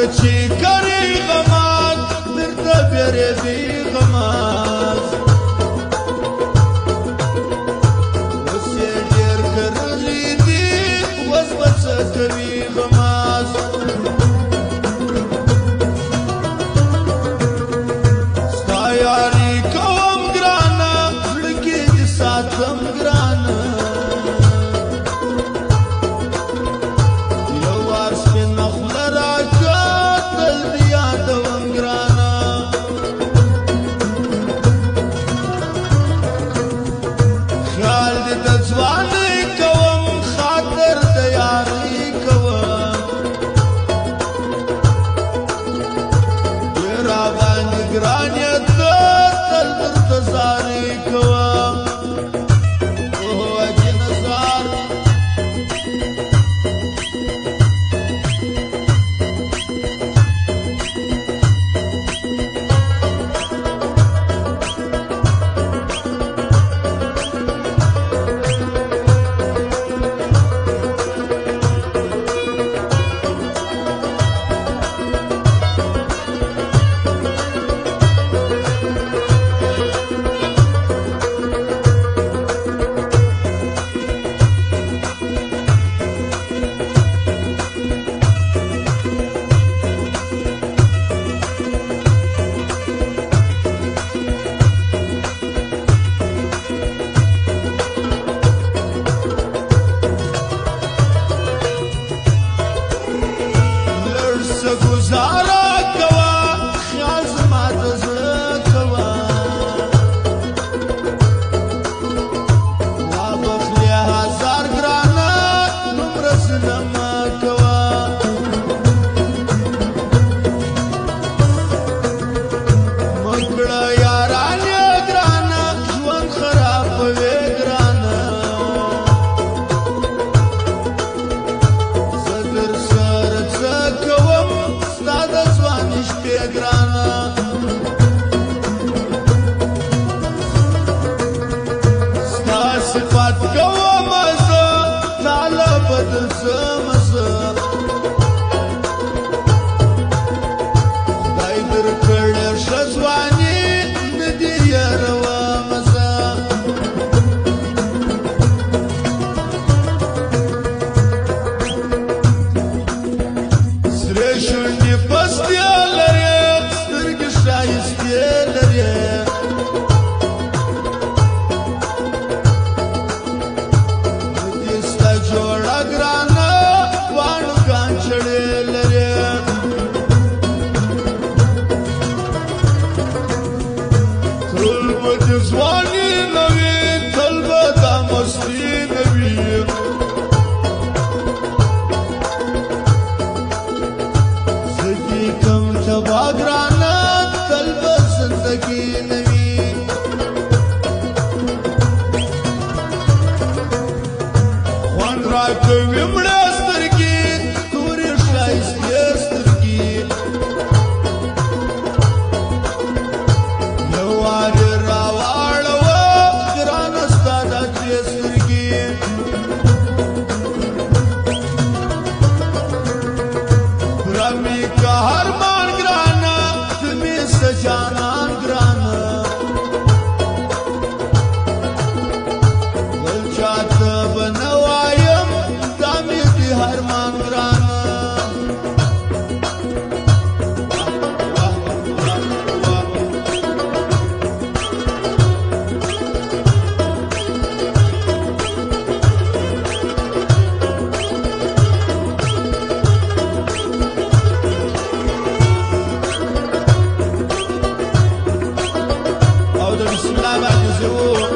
چې کرې غمات درته بیرېږي غمات اوس یې ډېر کرلي دي اوس به څه کوي غمات ستا یاري کوم ګرانه زړه کې دې ساتم ګرانه گزارا کوا خیال زما د زړه کوا لا بخلی هزار ګرانه دومره صنما کوا مکړه یارانې ګرانه ژوند خرابوي ګرانه زه در سره څه کوم ګرانه ستا صفات کوم زه تاله بدل سم زه خدای درکړې ښه ځواني نه دې یاروم زه سرې شونډې پستې ځواني نوي تل به دا مستي نوي زه دې کوم تبا ګرانه تل به زندګي نوي خوند راکوي مړه سترګې تورې ښایستې سترګې یو وارې هرمان ګرانه تمې سجانان ګرانه بل چاته به نه وایم دا مې دې هرمان ګرانه بسم الله بعد زو